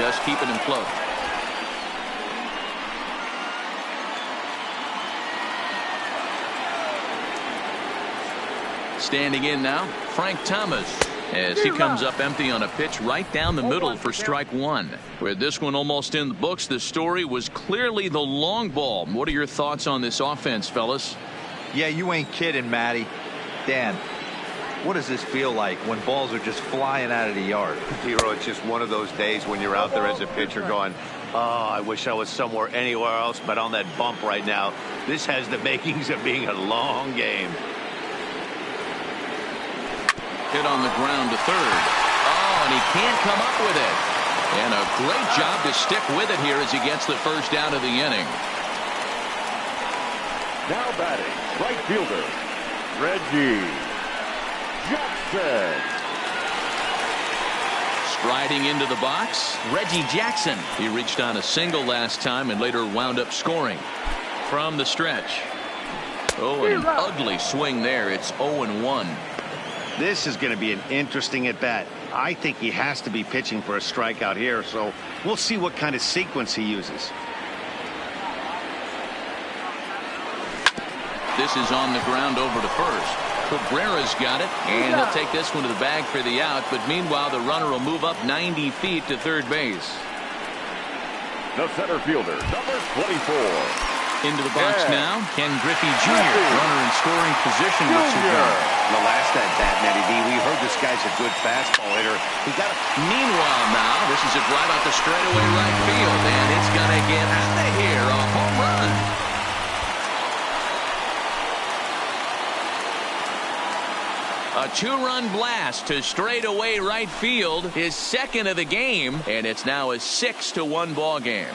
just keeping him close. Standing in now, Frank Thomas, as he comes up empty on a pitch right down the middle for strike one. With this one almost in the books, the story was clearly the long ball. What are your thoughts on this offense, fellas? Yeah, you ain't kidding, Matty. Dan, what does this feel like when balls are just flying out of the yard? Hero, it's just one of those days when you're out there as a pitcher going, oh, I wish I was somewhere anywhere else but on that bump right now. This has the makings of being a long game. Hit on the ground to third. Oh, and he can't come up with it. And a great job to stick with it here as he gets the first out of the inning. Now batting, right fielder, Reggie Jackson. Striding into the box, Reggie Jackson. He reached on a single last time and later wound up scoring from the stretch. Oh, an ugly swing there. It's 0-1. This is going to be an interesting at bat. I think he has to be pitching for a strikeout here, so we'll see what kind of sequence he uses. This is on the ground over to first. Cabrera's got it, and he'll take this one to the bag for the out, but meanwhile the runner will move up 90 feet to third base. The center fielder, number 24. Into the box now, Ken Griffey Jr., runner in scoring position with Superman. The last at bat, Matty D, we heard this guy's a good fastball hitter. He got it. Meanwhile now, this is a drive out to straightaway right field, and it's going to get out of here. A home run. A two-run blast to straightaway right field, his second of the game, and it's now a 6-1 ball game.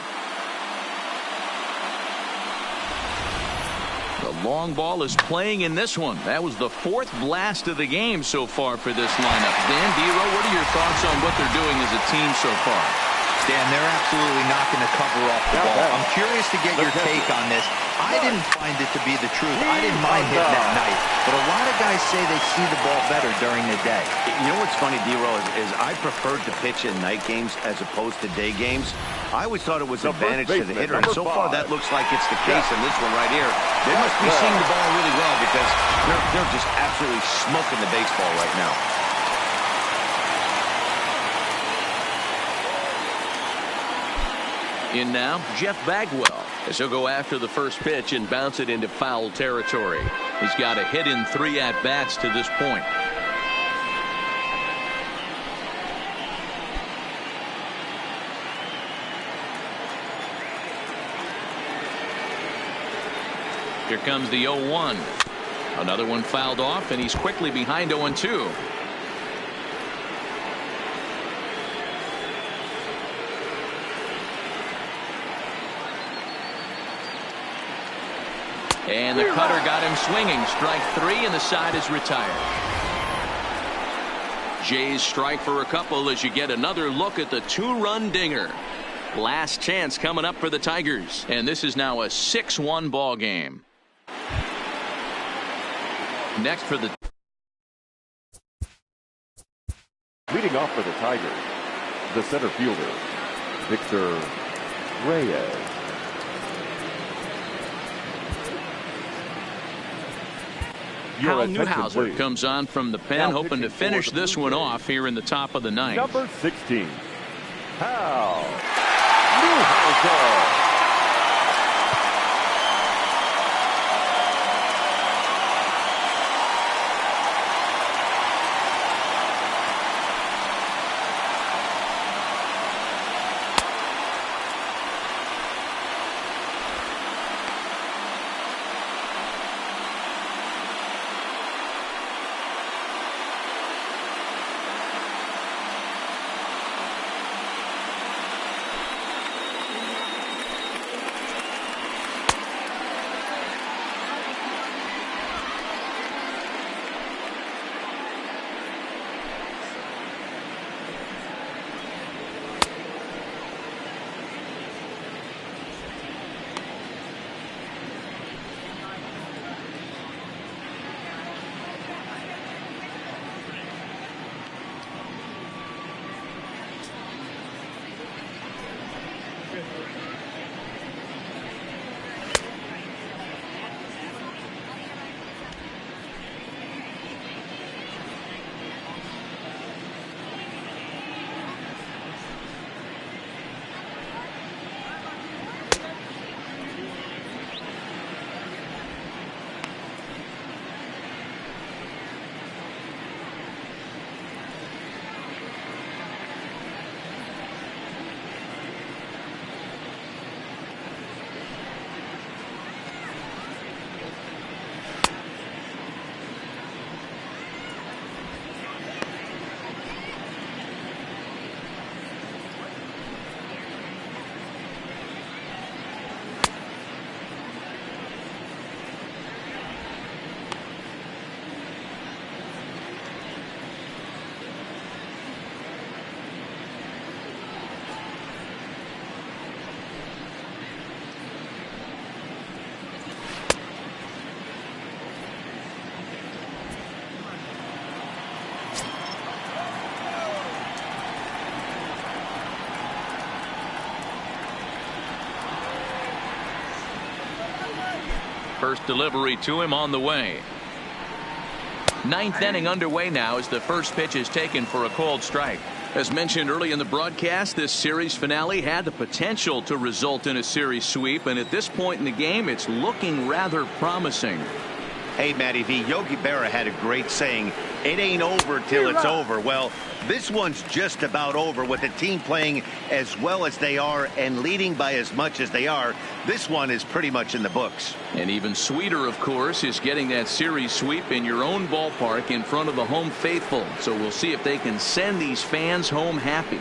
The long ball is playing in this one. That was the fourth blast of the game so far for this lineup. Dan Dero, what are your thoughts on what they're doing as a team so far? Dan, they're absolutely knocking the cover off the ball. I'm curious to get your take on this. I didn't find it to be the truth. I didn't mind hitting at night. But a lot of guys say they see the ball better during the day. You know what's funny, D-Roll, is I preferred to pitch in night games as opposed to day games. I always thought it was an advantage to the hitter, and so far that looks like it's the case in this one right here. They must be seeing the ball really well because they're just absolutely smoking the baseball right now. In now, Jeff Bagwell, as he'll go after the first pitch and bounce it into foul territory. He's got a hit in 3 at-bats to this point. Here comes the 0-1. Another one fouled off, and he's quickly behind 0-2. And the cutter got him swinging. Strike 3, and the side is retired. Jays strike for a couple as you get another look at the 2-run dinger. Last chance coming up for the Tigers, and this is now a 6-1 ball game. Next for the leading off for the Tigers, the center fielder, Victor Reyes. Hal Newhouser comes on from the pen, hoping to finish this one off here in the top of the ninth. Number 16, Hal Newhouser. First delivery to him on the way. Ninth inning underway now as the first pitch is taken for a called strike. As mentioned early in the broadcast, this series finale had the potential to result in a series sweep, and at this point in the game it's looking rather promising. Hey, Matty V, Yogi Berra had a great saying, it ain't over till it's over. Well, this one's just about over with the team playing as well as they are and leading by as much as they are. This one is pretty much in the books. And even sweeter, of course, is getting that series sweep in your own ballpark in front of the home faithful. So we'll see if they can send these fans home happy.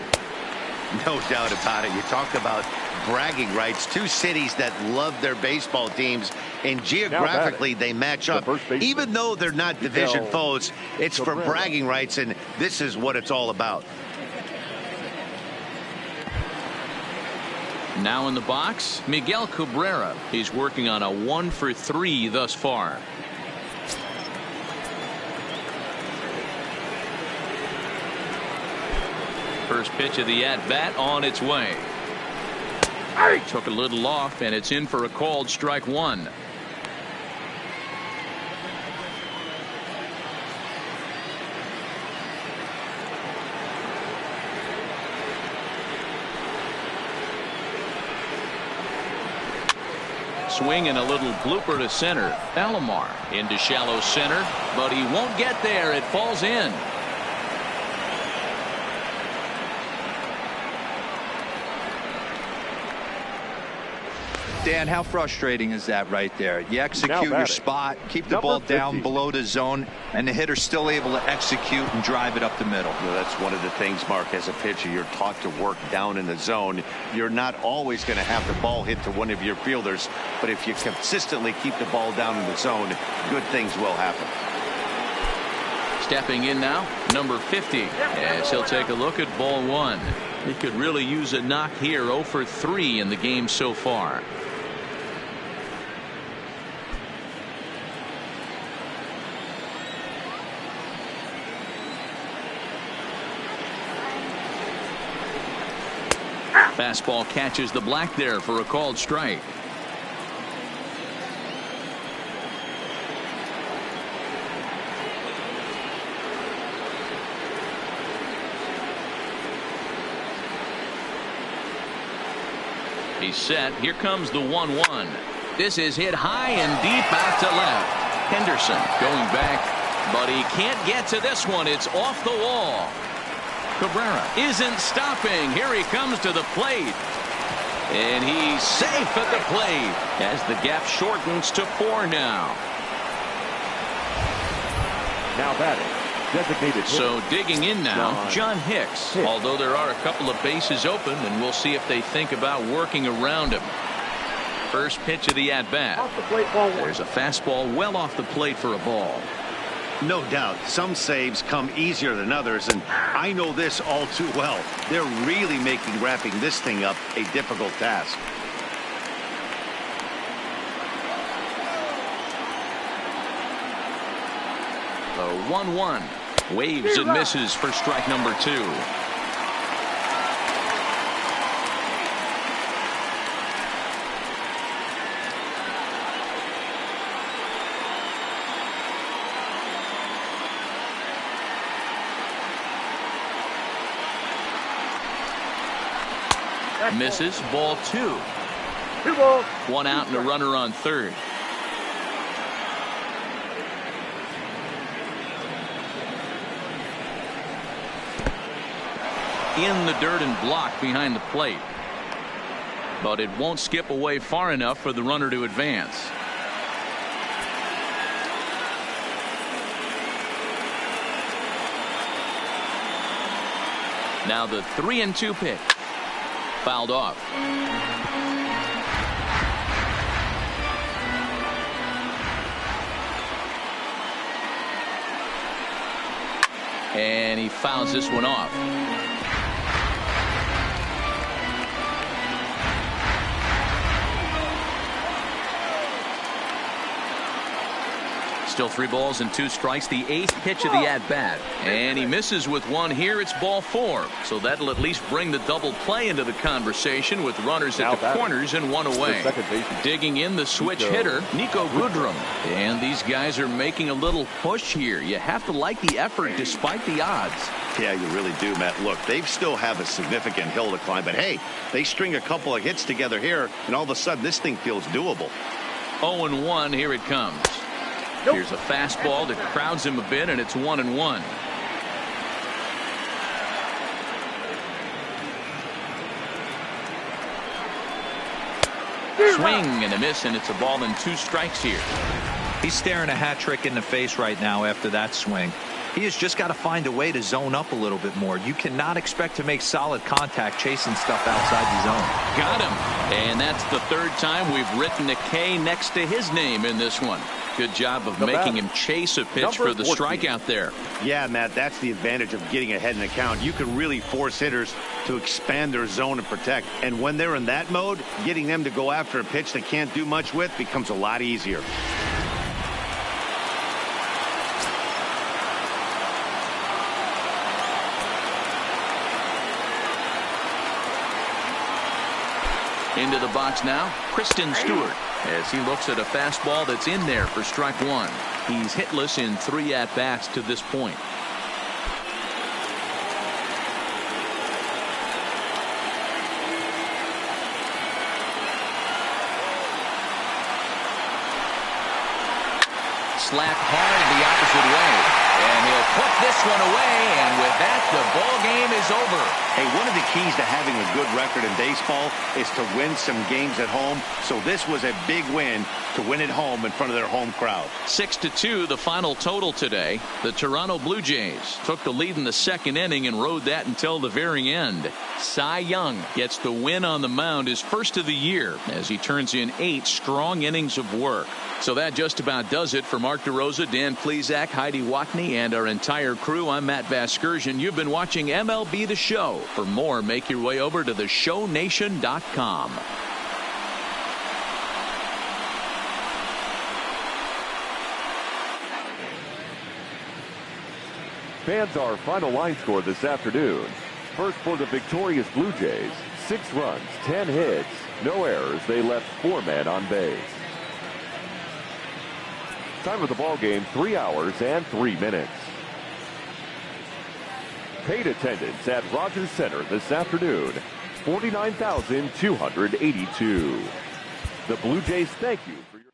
No doubt about it. You talk about bragging rights. Two cities that love their baseball teams, and geographically they match up. Even though they're not division foes, it's for bragging rights, and this is what it's all about. Now in the box, Miguel Cabrera. He's working on a 1-for-3 thus far. First pitch of the at-bat on its way. Took a little off, and it's in for a called strike one. Swing and a little blooper to center. Alomar into shallow center, but he won't get there. It falls in. Dan, how frustrating is that right there? You execute your spot, keep the ball down below the zone, and the hitter's still able to execute and drive it up the middle. Well, that's one of the things, Mark, as a pitcher, you're taught to work down in the zone. You're not always going to have the ball hit to one of your fielders, but if you consistently keep the ball down in the zone, good things will happen. Stepping in now, number 50, as he'll take a look at ball one. He could really use a knock here. 0-for-3 in the game so far. Fastball catches the black there for a called strike. He's set. Here comes the 1-1. This is hit high and deep out to left. Henderson going back, but he can't get to this one. It's off the wall. Cabrera isn't stopping. Here he comes to the plate. And he's safe at the plate as the gap shortens to 4 now. Now batting, designated. So digging in now, John Hicks. Although there are a couple of bases open, and we'll see if they think about working around him. First pitch of the at-bat. There's a fastball well off the plate for a ball. No doubt, some saves come easier than others, and I know this all too well. They're really making wrapping this thing up a difficult task. The 1-1 waves and misses for strike number 2. Misses. Ball 2. 2 balls. 1 out and a runner on third. In the dirt and blocked behind the plate. But it won't skip away far enough for the runner to advance. Now the 3-2 pitch. Fouled off. And he fouls this one off. Still 3 balls and 2 strikes. The 8th pitch of the at-bat. And he misses with 1 here. It's ball 4. So that'll at least bring the double play into the conversation with runners at the corners and 1 away. Digging in the switch hitter, Niko Goodrum. And these guys are making a little push here. You have to like the effort despite the odds. Yeah, you really do, Matt. Look, they still have a significant hill to climb. But, hey, they string a couple of hits together here, and all of a sudden this thing feels doable. 0-1. Here it comes. Here's a fastball that crowds him a bit, and it's 1-1. Swing and a miss, and it's a ball and 2 strikes here. He's staring a hat trick in the face right now after that swing. He has just got to find a way to zone up a little bit more. You cannot expect to make solid contact chasing stuff outside the zone. Got him. And that's the 3rd time we've written a K next to his name in this one. Good job of making him chase a pitch for the strikeout there. Yeah, Matt, that's the advantage of getting ahead in the count. You can really force hitters to expand their zone and protect. And when they're in that mode, getting them to go after a pitch they can't do much with becomes a lot easier. Into the box now, Kristen Stewart, as he looks at a fastball that's in there for strike 1. He's hitless in 3 at-bats to this point. Slapped hard the opposite way. And he'll put this one away, and with that, the ball game is over. Hey, one of the keys to having a good record in baseball is to win some games at home. So this was a big win to win at home in front of their home crowd. 6-2, the final total today. The Toronto Blue Jays took the lead in the 2nd inning and rode that until the very end. Cy Young gets the win on the mound, his first of the year, as he turns in 8 strong innings of work. So that just about does it for Mark DeRosa, Dan Plesac, Heidi Watney, and our entire crew. I'm Matt Vasgersian. You've been watching MLB The Show. For more, make your way over to theshownation.com. Fans, our final line score this afternoon. First for the victorious Blue Jays, 6 runs, 10 hits, no errors. They left 4 men on base. Time of the ball game, 3 hours and 3 minutes. Paid attendance at Rogers Center this afternoon, 49,282. The Blue Jays thank you for your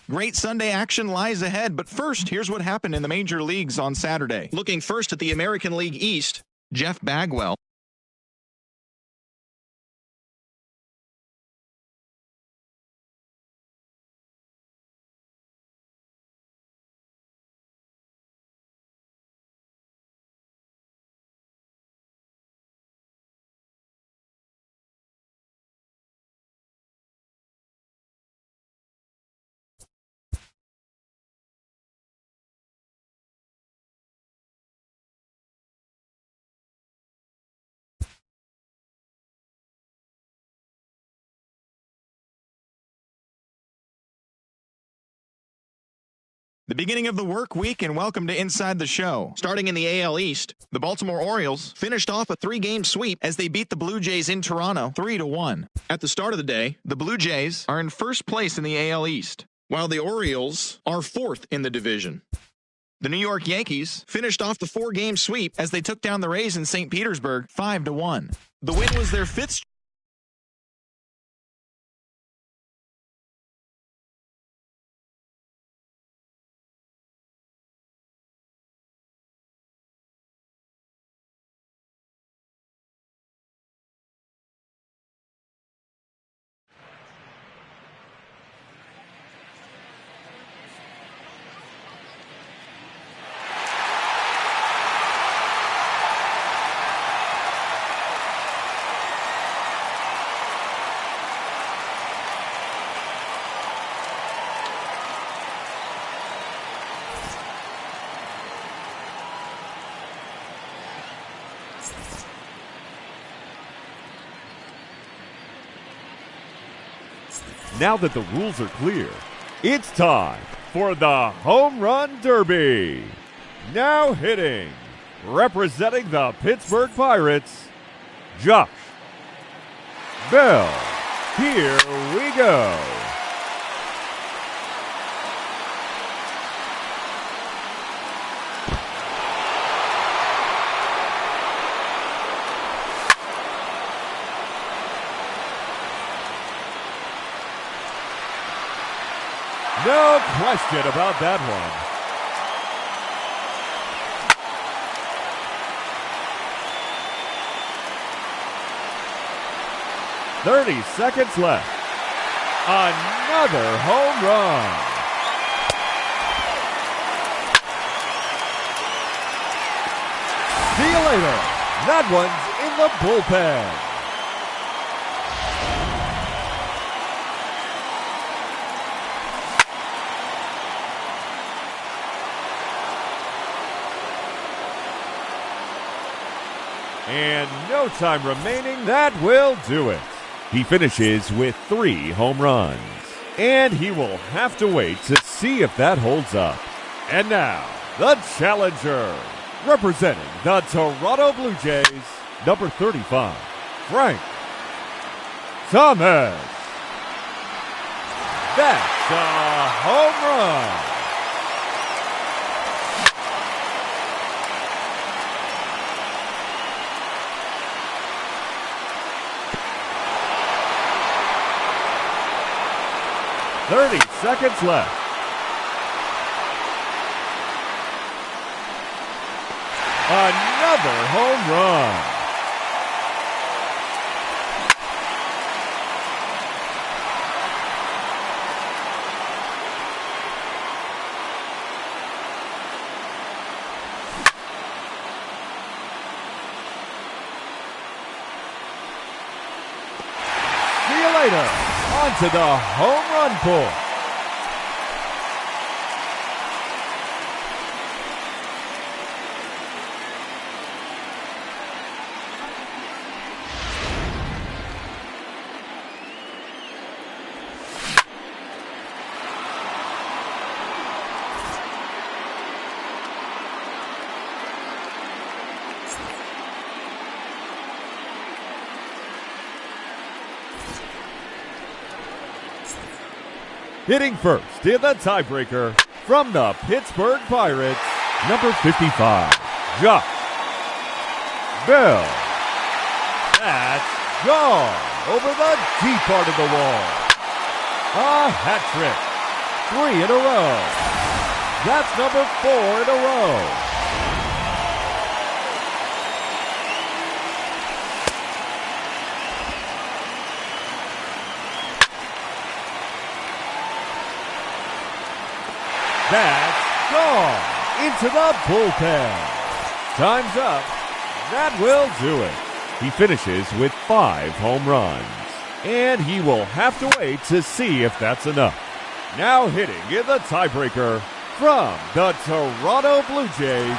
Great Sunday action lies ahead, but first, here's what happened in the major leagues on Saturday. Looking first at the American League East, Jeff Bagwell. The beginning of the work week, and welcome to Inside the Show. Starting in the AL East, the Baltimore Orioles finished off a 3-game sweep as they beat the Blue Jays in Toronto 3-1. At the start of the day, the Blue Jays are in first place in the AL East, while the Orioles are 4th in the division. The New York Yankees finished off the 4-game sweep as they took down the Rays in St. Petersburg 5-1. The win was their 5th Now that the rules are clear, it's time for the Home Run Derby. Now hitting, representing the Pittsburgh Pirates, Josh Bell. Here we go. No question about that one. "30 seconds left. Another home run. See you later. That one's in the bullpen. And no time remaining, that will do it. He finishes with 3 home runs. And he will have to wait to see if that holds up. And now, the challenger, representing the Toronto Blue Jays, number 35, Frank Thomas. That's a home run. "30 seconds left. Another home run. See you later. On to the home run pull. Hitting first in the tiebreaker from the Pittsburgh Pirates, number 55, Josh Bell. That's gone over the deep part of the wall. A hat trick. 3 in a row. That's number 4 in a row. That's gone into the bullpen. Time's up. That will do it. He finishes with 5 home runs. And he will have to wait to see if that's enough. Now hitting in the tiebreaker from the Toronto Blue Jays,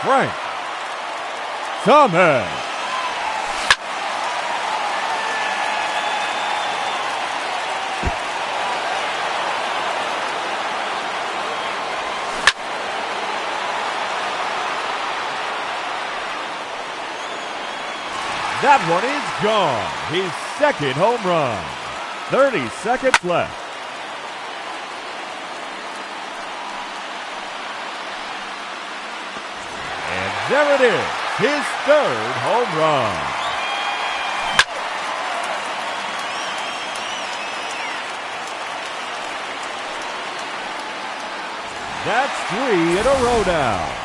Frank Thomas. That one is gone. His second home run. 30 seconds left. And there it is. His third home run. That's 3 in a row now.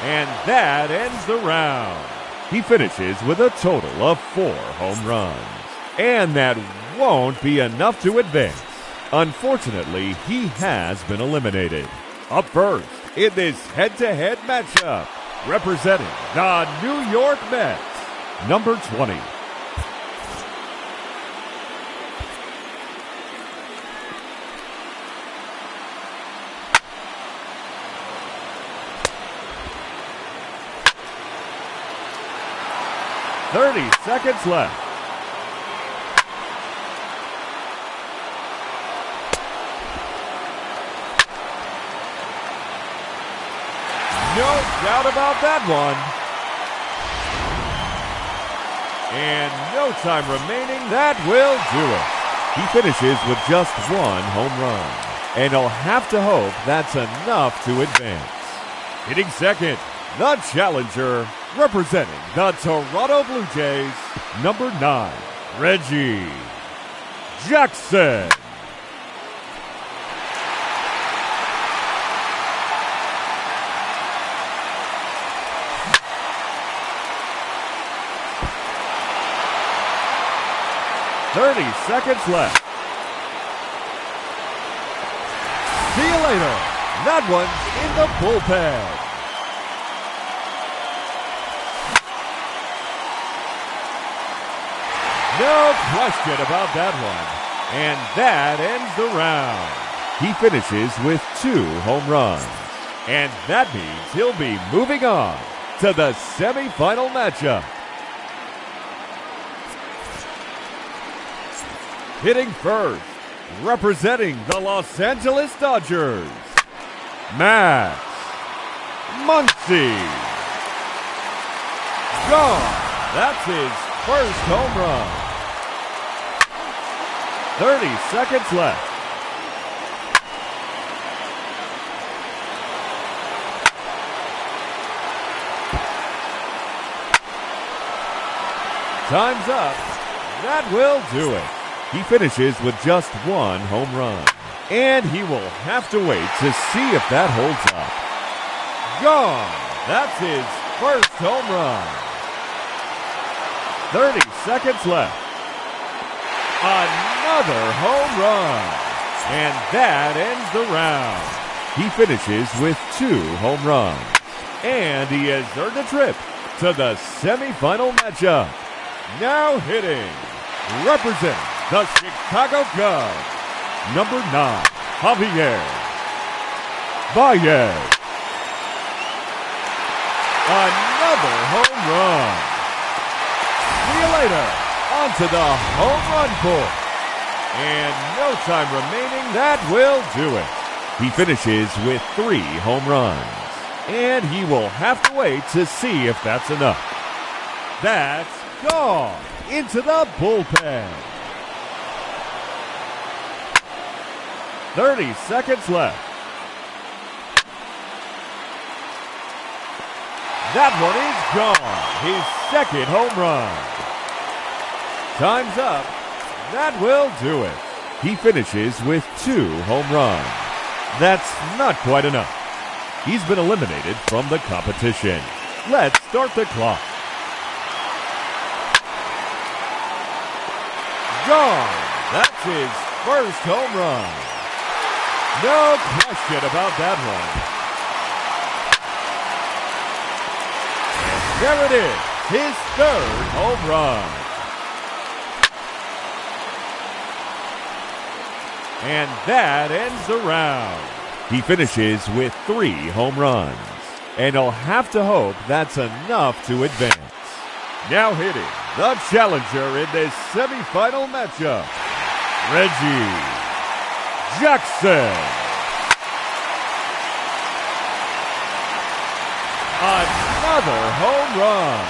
And that ends the round. He finishes with a total of 4 home runs. And that won't be enough to advance. Unfortunately, he has been eliminated. Up first in this head-to-head matchup, representing the New York Mets, number 20. "30 seconds left. No doubt about that one. And no time remaining. That will do it. He finishes with just 1 home run. And he'll have to hope that's enough to advance. Hitting second, the challenger, representing the Toronto Blue Jays, number 9, Reggie Jackson. "30 seconds left. See you later. That one's in the bullpen. No question about that one. And that ends the round. He finishes with 2 home runs. And that means he'll be moving on to the semifinal matchup. Hitting first, representing the Los Angeles Dodgers, Max Muncy. Gone. That's his first home run. 30 seconds left. Time's up. That will do it. He finishes with just 1 home run. And he will have to wait to see if that holds up. Gone. That's his first home run. 30 seconds left. Another home run. And that ends the round. He finishes with 2 home runs. And he has earned a trip to the semifinal matchup. Now hitting, representing the Chicago Cubs, number 9, Javier Baez. Another home run. See you later. On to the home run court. And no time remaining. That will do it. He finishes with 3 home runs. And he will have to wait to see if that's enough. That's gone into the bullpen. 30 seconds left. That one is gone. His second home run. Time's up. That will do it. He finishes with 2 home runs. That's not quite enough. He's been eliminated from the competition. Let's start the clock. Gone. That's his first home run. No question about that one. And there it is, his 3rd home run. And that ends the round. He finishes with 3 home runs. And he'll have to hope that's enough to advance. Now hitting the challenger in this semifinal matchup, Reggie Jackson. Another home run.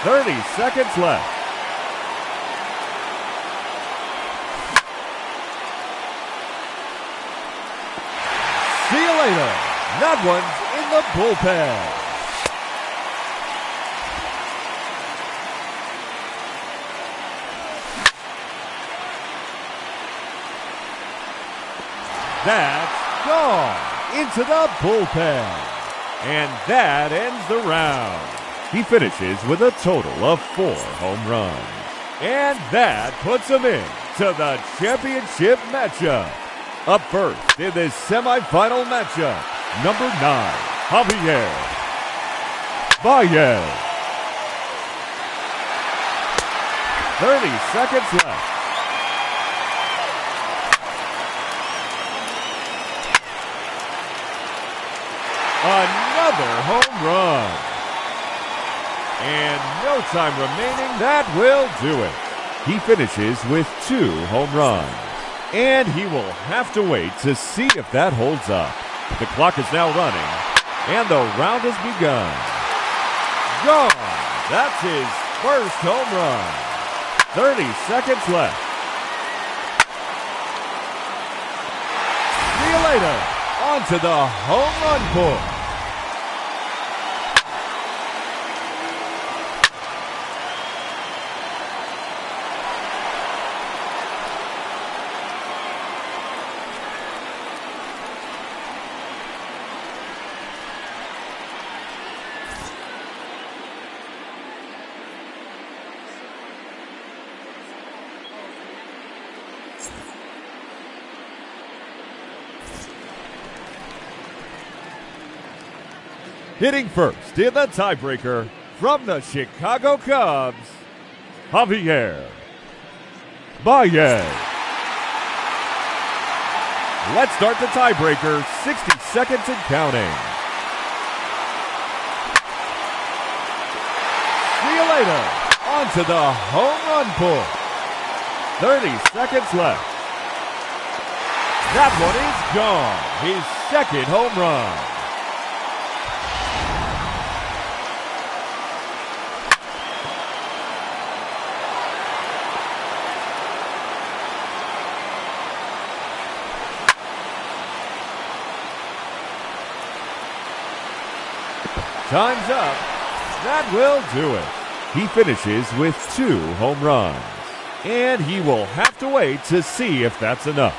30 seconds left. See you later. That one's in the bullpen. That's gone into the bullpen. And that ends the round. He finishes with a total of 4 home runs. And that puts him in to the championship matchup. Up first in this semifinal matchup, number 9, Javier Baez. 30 seconds left. Another home run. And no time remaining, that will do it. He finishes with 2 home runs. And he will have to wait to see if that holds up. The clock is now running, and the round has begun. Gone! That's his first home run. 30 seconds left. See you later. On to the home run push. Hitting first in the tiebreaker from the Chicago Cubs, Javier Baez. Let's start the tiebreaker, 60 seconds and counting. See you later. On to the home run pull. 30 seconds left. That one is gone. His second home run. Time's up. That will do it. He finishes with 2 home runs. And he will have to wait to see if that's enough.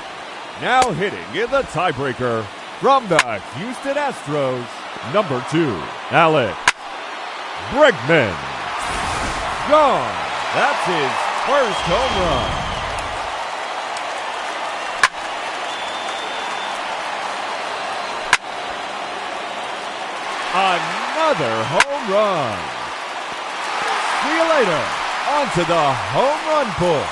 Now hitting in the tiebreaker from the Houston Astros, number 2, Alex Bregman. Gone. That's his first home run. Another home run. See you later. On to the home run pull.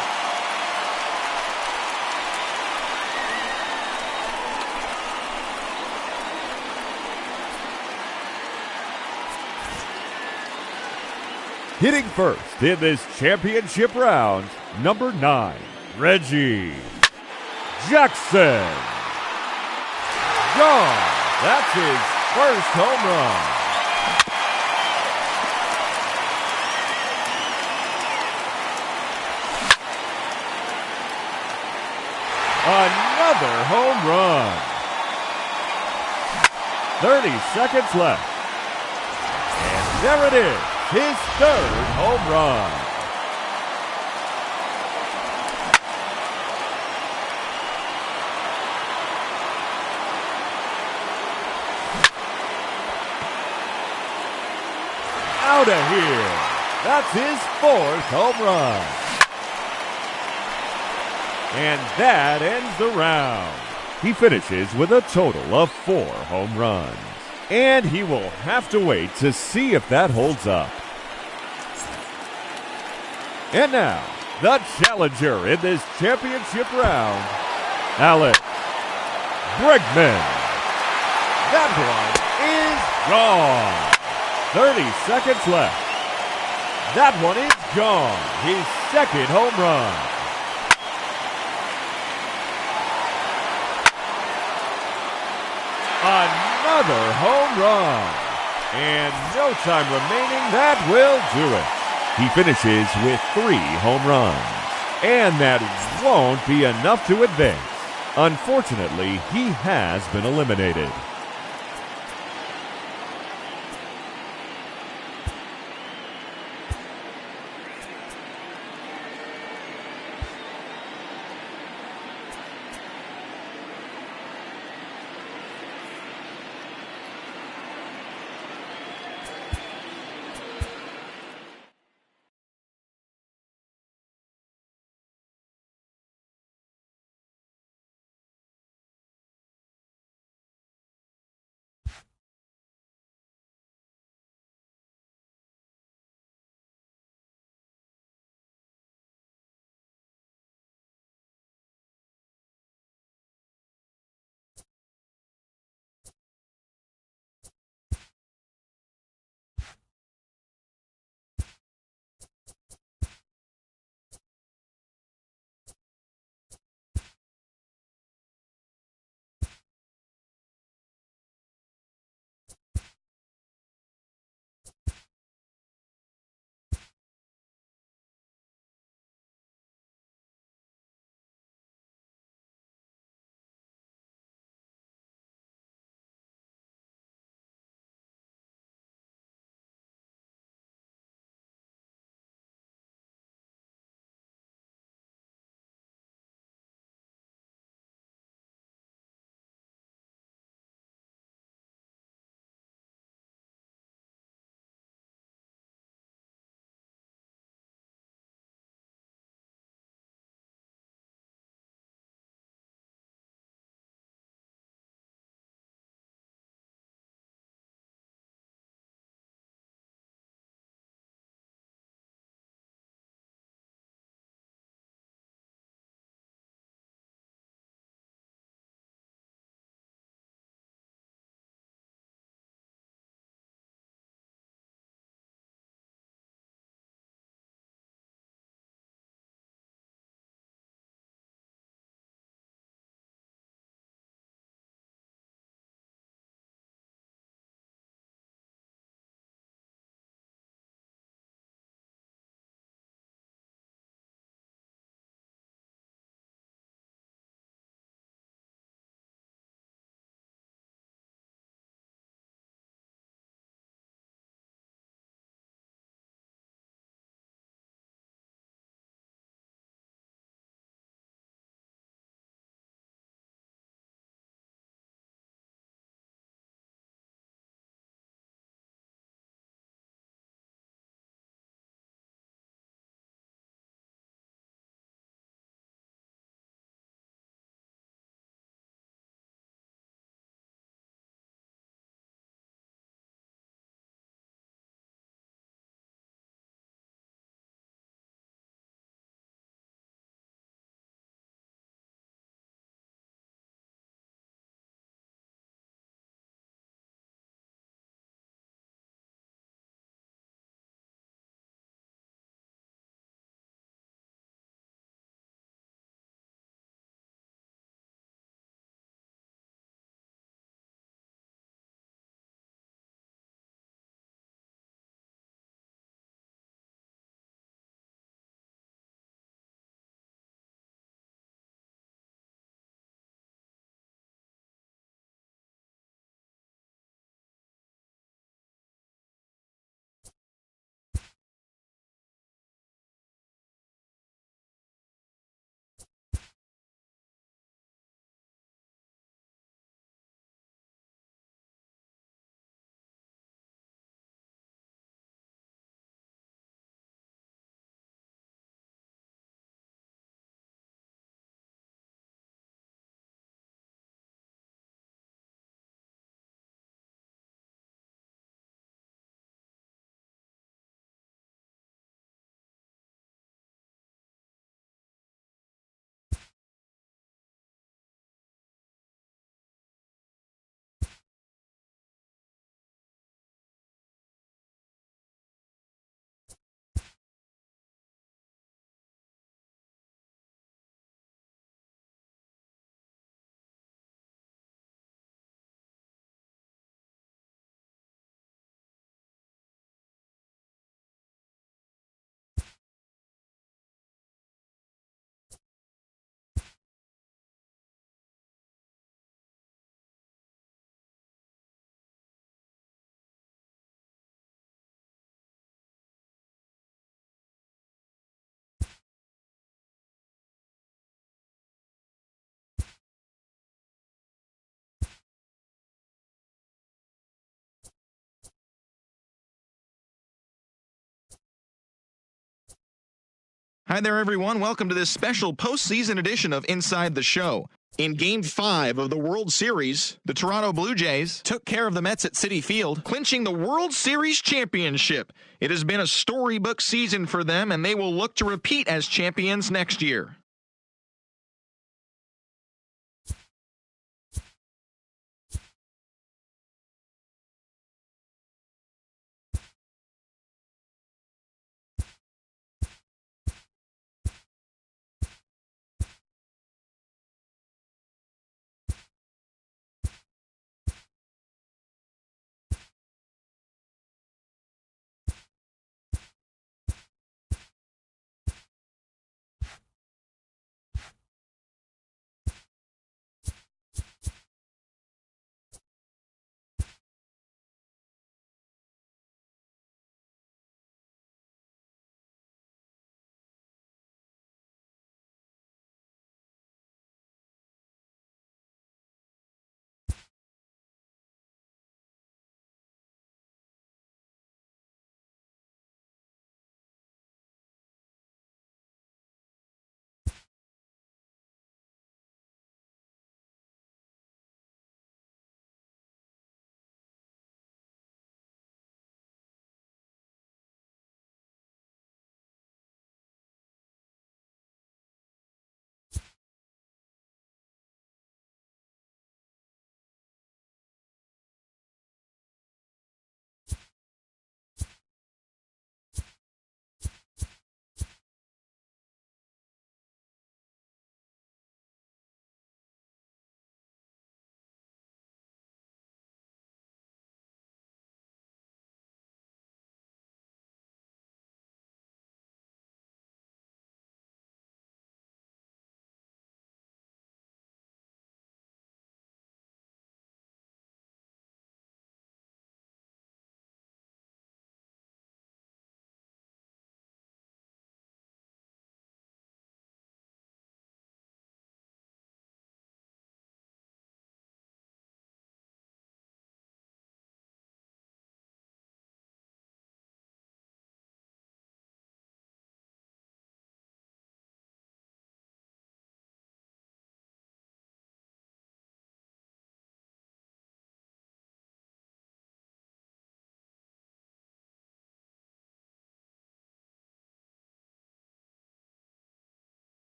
Hitting first in this championship round, number 9, Reggie Jackson. Gone. That's his first home run. another home run. 30 seconds left. And there it is, his third home run. Out of here. That's his fourth home run. And that ends the round. He finishes with a total of 4 home runs. And he will have to wait to see if that holds up. And now, the challenger in this championship round, Alex Bregman. That one is gone. 30 seconds left. That one is gone. His second home run. Another home run. And no time remaining, that will do it. He finishes with 3 home runs. And that won't be enough to advance. Unfortunately, he has been eliminated. Hi there, everyone. Welcome to this special postseason edition of Inside the Show. In Game 5 of the World Series, the Toronto Blue Jays took care of the Mets at Citi Field, clinching the World Series championship. It has been a storybook season for them, and they will look to repeat as champions next year.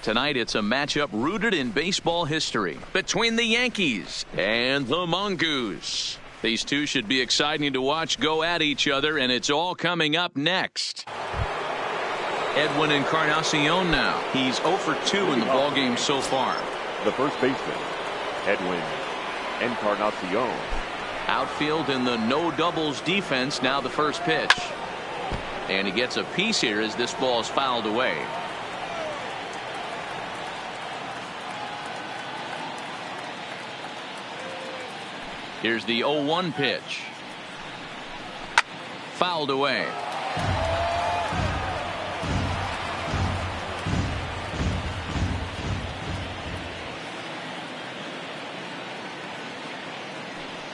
Tonight, it's a matchup rooted in baseball history between the Yankees and the Mongoose. These two should be exciting to watch go at each other, and it's all coming up next. Edwin Encarnacion now. He's 0 for 2 in the ballgame so far. The first baseman, Edwin Encarnacion. Outfield in the no doubles defense. Now the first pitch. And he gets a piece here as this ball is fouled away. Here's the 0-1 pitch. Fouled away.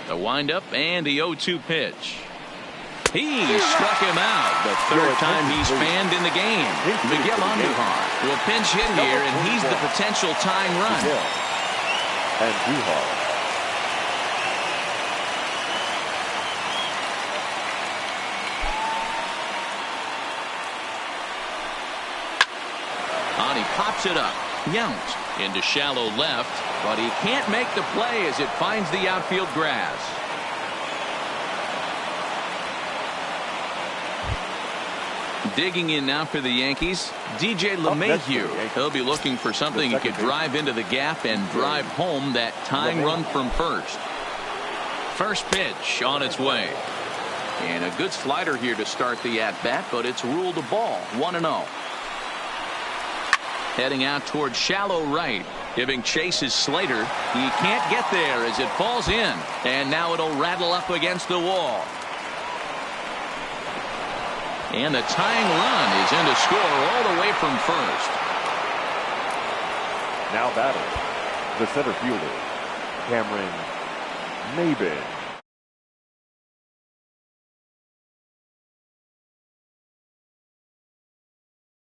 The windup and the 0-2 pitch. He struck him out. The third time he's fanned in the game. Miguel Andujar will pinch hit here, and he's the potential tying run. Andujar. He pops it up. Yount into shallow left, but he can't make the play as it finds the outfield grass. Digging in now for the Yankees, DJ LeMahieu. He'll be looking for something he could drive into the gap and drive home that tying run from first. First pitch on its way. And a good slider here to start the at-bat, but it's ruled a ball. 1-0. Heading out towards shallow right. Giving chase is Slater. He can't get there as it falls in. And now it'll rattle up against the wall. And the tying run is in to score all the way from first. Now batting, the center fielder, Cameron Maybin.